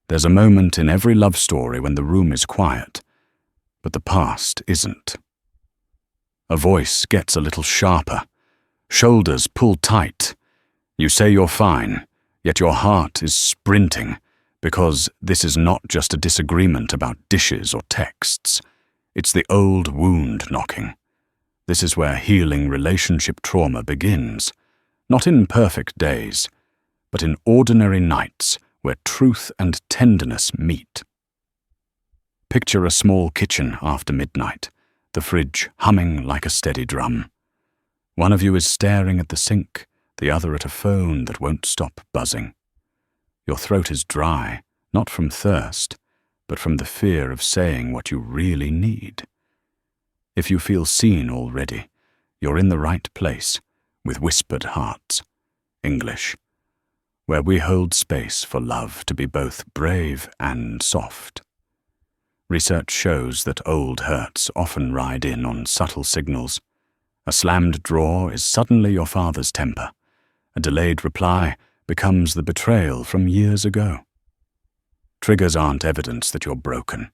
There's a moment in every love story when the room is quiet, but the past isn't. A voice gets a little sharper, shoulders pull tight. You say you're fine, yet your heart is sprinting, because this is not just a disagreement about dishes or texts. It's the old wound knocking. This is where healing relationship trauma begins, not in perfect days, but in ordinary nights where truth and tenderness meet. Picture a small kitchen after midnight, the fridge humming like a steady drum. One of you is staring at the sink, the other at a phone that won't stop buzzing. Your throat is dry, not from thirst, but from the fear of saying what you really need. If you feel seen already, you're in the right place, with whispered hearts. English, where we hold space for love to be both brave and soft. Research shows that old hurts often ride in on subtle signals. A slammed drawer is suddenly your father's temper. A delayed reply becomes the betrayal from years ago. Triggers aren't evidence that you're broken.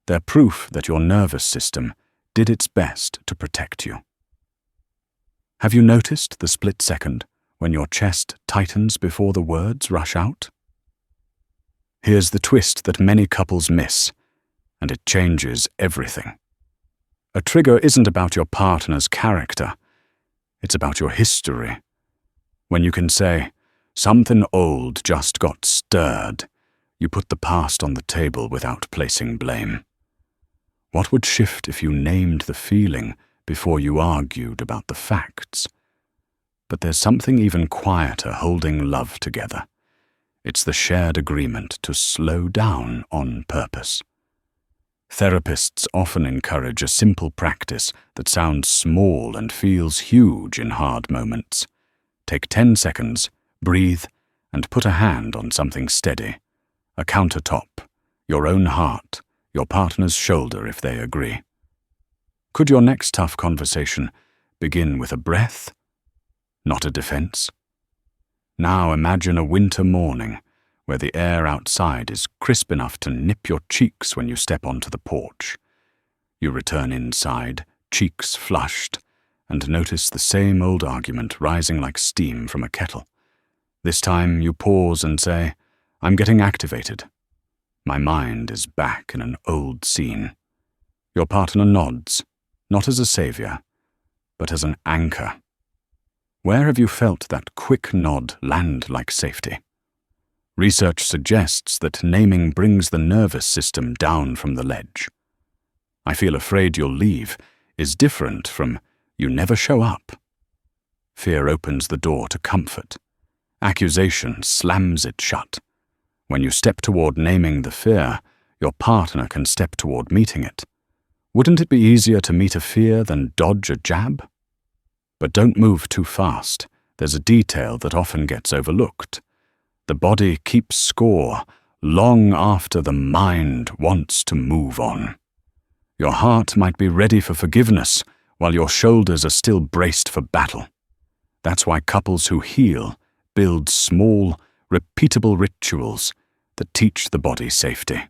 They're proof that your nervous system did its best to protect you. Have you noticed the split second when your chest tightens before the words rush out? Here's the twist that many couples miss, and it changes everything. A trigger isn't about your partner's character, it's about your history. When you can say, "Something old just got stirred," you put the past on the table without placing blame. What would shift if you named the feeling before you argued about the facts? But there's something even quieter holding love together. It's the shared agreement to slow down on purpose. Therapists often encourage a simple practice that sounds small and feels huge in hard moments. Take 10 seconds, breathe, and put a hand on something steady. A countertop, your own heart, your partner's shoulder if they agree. Could your next tough conversation begin with a breath, not a defense? Now imagine a winter morning where the air outside is crisp enough to nip your cheeks when you step onto the porch. You return inside, cheeks flushed, and notice the same old argument rising like steam from a kettle. This time you pause and say, "I'm getting activated. My mind is back in an old scene." Your partner nods, not as a savior, but as an anchor. Where have you felt that quick nod land like safety? Research suggests that naming brings the nervous system down from the ledge. "I feel afraid you'll leave" is different from "you never show up." Fear opens the door to comfort. Accusation slams it shut. When you step toward naming the fear, your partner can step toward meeting it. Wouldn't it be easier to meet a fear than dodge a jab? But don't move too fast. There's a detail that often gets overlooked. The body keeps score long after the mind wants to move on. Your heart might be ready for forgiveness while your shoulders are still braced for battle. That's why couples who heal build small, repeatable rituals that teach the body safety.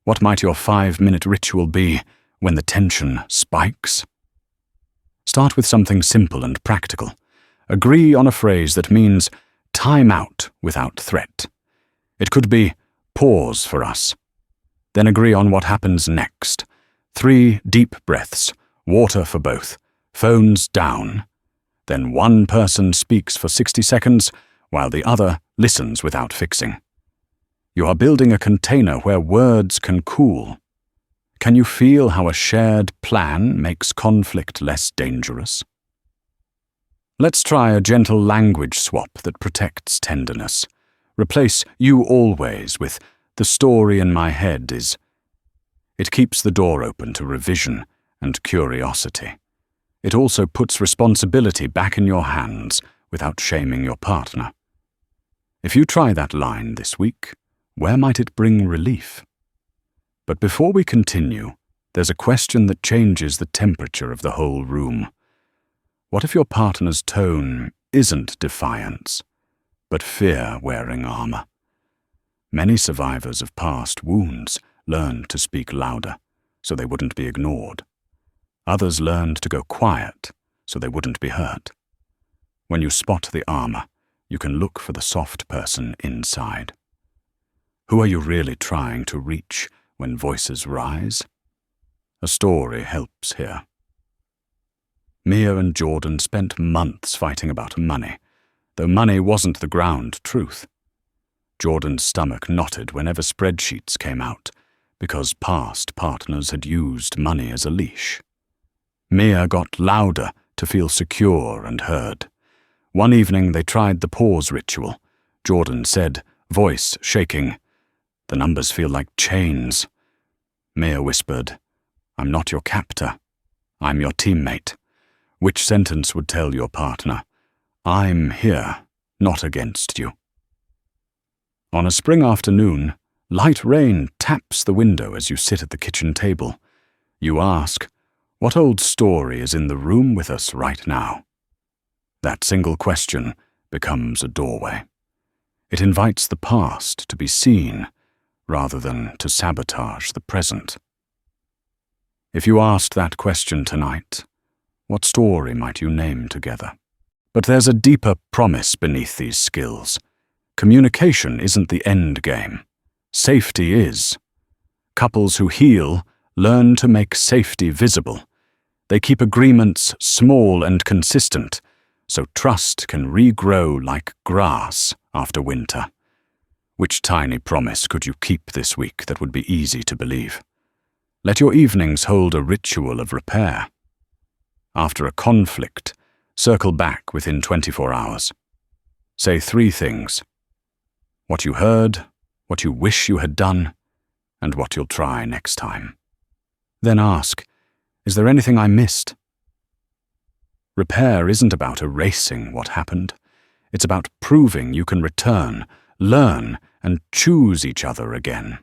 What might your 5-minute ritual be when the tension spikes? Start with something simple and practical. Agree on a phrase that means time out without threat. It could be pause for us. Then agree on what happens next. 3 deep breaths, water for both, phones down. Then one person speaks for 60 seconds while the other listens without fixing. You are building a container where words can cool. Can you feel how a shared plan makes conflict less dangerous? Let's try a gentle language swap that protects tenderness. Replace "you always" with "the story in my head is." It keeps the door open to revision and curiosity. It also puts responsibility back in your hands without shaming your partner. If you try that line this week, where might it bring relief? But before we continue, there's a question that changes the temperature of the whole room. What if your partner's tone isn't defiance, but fear wearing armor? Many survivors of past wounds learned to speak louder, so they wouldn't be ignored. Others learned to go quiet, so they wouldn't be hurt. When you spot the armor, you can look for the soft person inside. Who are you really trying to reach when voices rise? A story helps here. Mia and Jordan spent months fighting about money, though money wasn't the ground truth. Jordan's stomach knotted whenever spreadsheets came out, because past partners had used money as a leash. Mia got louder to feel secure and heard. One evening they tried the pause ritual. Jordan said, voice shaking, "The numbers feel like chains." Mia whispered, "I'm not your captor. I'm your teammate." Which sentence would tell your partner, "I'm here, not against you." On a spring afternoon, light rain taps the window as you sit at the kitchen table. You ask, what old story is in the room with us right now? That single question becomes a doorway. It invites the past to be seen, rather than to sabotage the present. If you asked that question tonight, what story might you name together? But there's a deeper promise beneath these skills. Communication isn't the end game. Safety is. Couples who heal learn to make safety visible. They keep agreements small and consistent, so trust can regrow like grass after winter. Which tiny promise could you keep this week that would be easy to believe? Let your evenings hold a ritual of repair. After a conflict, circle back within 24 hours. Say 3 things: what you heard, what you wish you had done, and what you'll try next time. Then ask, is there anything I missed? Repair isn't about erasing what happened. It's about proving you can return, learn, and choose each other again.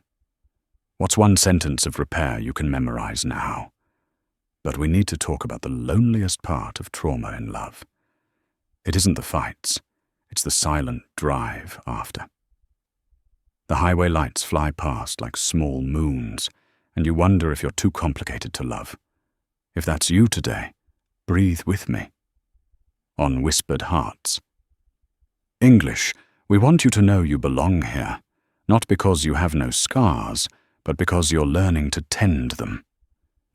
What's one sentence of repair you can memorize now? But we need to talk about the loneliest part of trauma in love. It isn't the fights, it's the silent drive after. The highway lights fly past like small moons, and you wonder if you're too complicated to love. If that's you today, breathe with me. On Whispered Hearts. English, we want you to know you belong here, not because you have no scars, but because you're learning to tend them.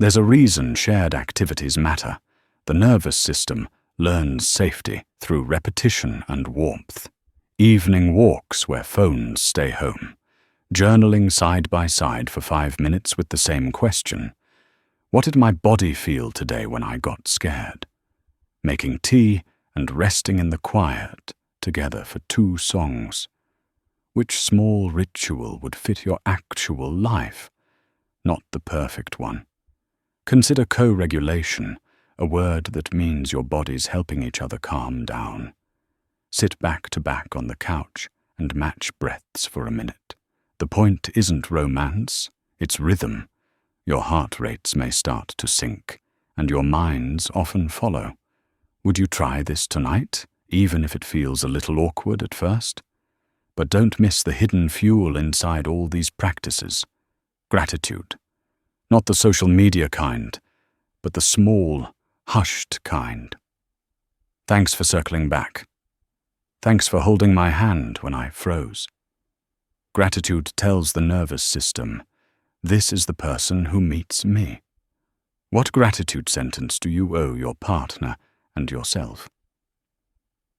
There's a reason shared activities matter. The nervous system learns safety through repetition and warmth. Evening walks where phones stay home. Journaling side by side for 5 minutes with the same question. What did my body feel today when I got scared? Making tea and resting in the quiet together for 2 songs. Which small ritual would fit your actual life? Not the perfect one. Consider co-regulation, a word that means your bodies helping each other calm down. Sit back to back on the couch and match breaths for a minute. The point isn't romance, it's rhythm. Your heart rates may start to sync, and your minds often follow. Would you try this tonight, even if it feels a little awkward at first? But don't miss the hidden fuel inside all these practices. Gratitude. Not the social media kind, but the small, hushed kind. Thanks for circling back. Thanks for holding my hand when I froze. Gratitude tells the nervous system, this is the person who meets me. What gratitude sentence do you owe your partner and yourself?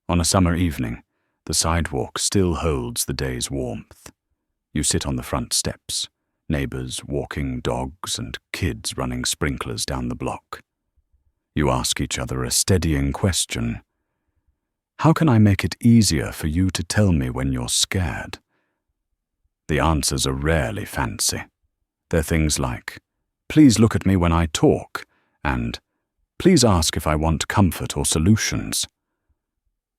On a summer evening, the sidewalk still holds the day's warmth. You sit on the front steps, neighbors walking dogs and kids running sprinklers down the block. You ask each other a steadying question. How can I make it easier for you to tell me when you're scared? The answers are rarely fancy. They're things like, please look at me when I talk, and please ask if I want comfort or solutions.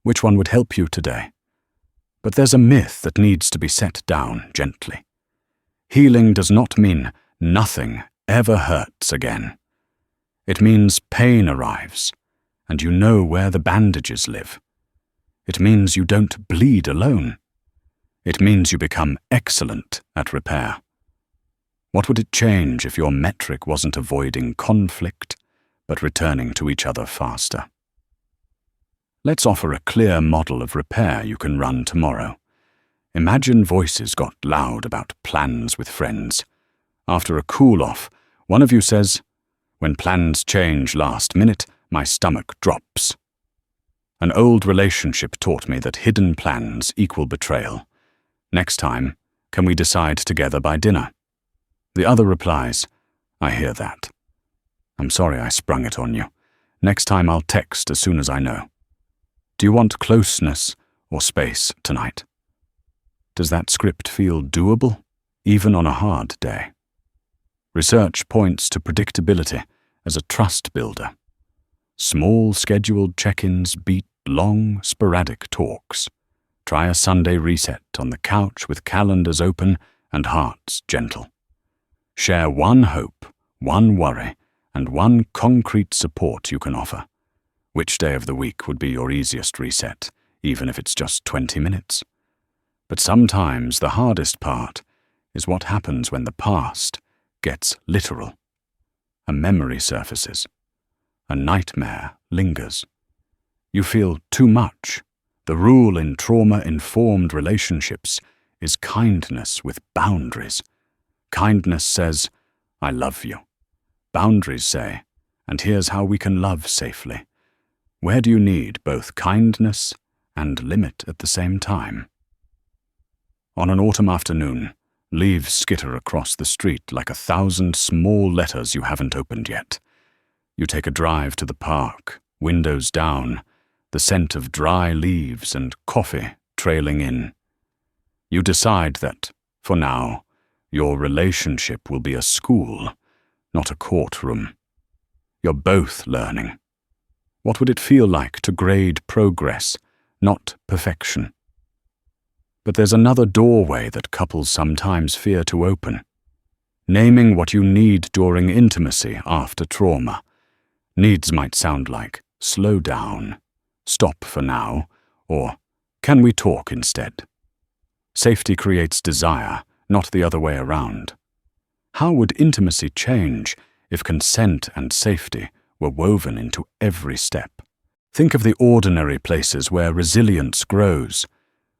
Which one would help you today? But there's a myth that needs to be set down gently. Healing does not mean nothing ever hurts again. It means pain arrives, and you know where the bandages live. It means you don't bleed alone. It means you become excellent at repair. What would it change if your metric wasn't avoiding conflict, but returning to each other faster? Let's offer a clear model of repair you can run tomorrow. Imagine voices got loud about plans with friends. After a cool-off, one of you says, "When plans change last minute, my stomach drops." An old relationship taught me that hidden plans equal betrayal. Next time, can we decide together by dinner? The other replies, "I hear that. I'm sorry I sprung it on you. Next time I'll text as soon as I know." Do you want closeness or space tonight? Does that script feel doable, even on a hard day? Research points to predictability as a trust builder. Small scheduled check-ins beat long, sporadic talks. Try a Sunday reset on the couch with calendars open and hearts gentle. Share one hope, one worry, and one concrete support you can offer. Which day of the week would be your easiest reset, even if it's just 20 minutes? But sometimes the hardest part is what happens when the past gets literal. A memory surfaces. A nightmare lingers. You feel too much. The rule in trauma-informed relationships is kindness with boundaries. Kindness says, "I love you." Boundaries say, "And here's how we can love safely." Where do you need both kindness and limit at the same time? On an autumn afternoon, leaves skitter across the street like 1,000 small letters you haven't opened yet. You take a drive to the park, windows down, the scent of dry leaves and coffee trailing in. You decide that, for now, your relationship will be a school, not a courtroom. You're both learning. What would it feel like to grade progress, not perfection? But there's another doorway that couples sometimes fear to open. Naming what you need during intimacy after trauma. Needs might sound like, "Slow down," "Stop for now," or "Can we talk instead?" Safety creates desire, not the other way around. How would intimacy change if consent and safety were woven into every step? Think of the ordinary places where resilience grows.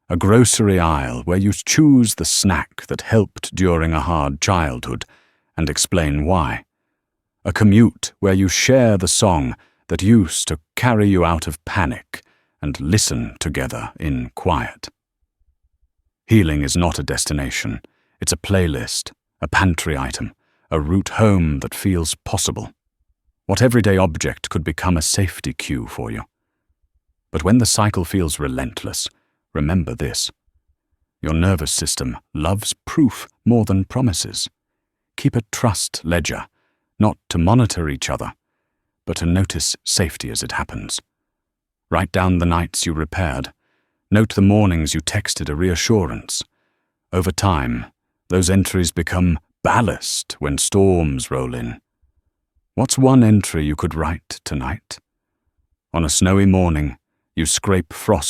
A grocery aisle where you choose the snack that helped during a hard childhood and explain why. A commute where you share the song that used to carry you out of panic and listen together in quiet. Healing is not a destination. It's a playlist, a pantry item, a route home that feels possible. What everyday object could become a safety cue for you? But when the cycle feels relentless, remember this. Your nervous system loves proof more than promises. Keep a trust ledger, not to monitor each other, but to notice safety as it happens. Write down the nights you repaired. Note the mornings you texted a reassurance. Over time, those entries become ballast when storms roll in. What's one entry you could write tonight? On a snowy morning, you scrape frost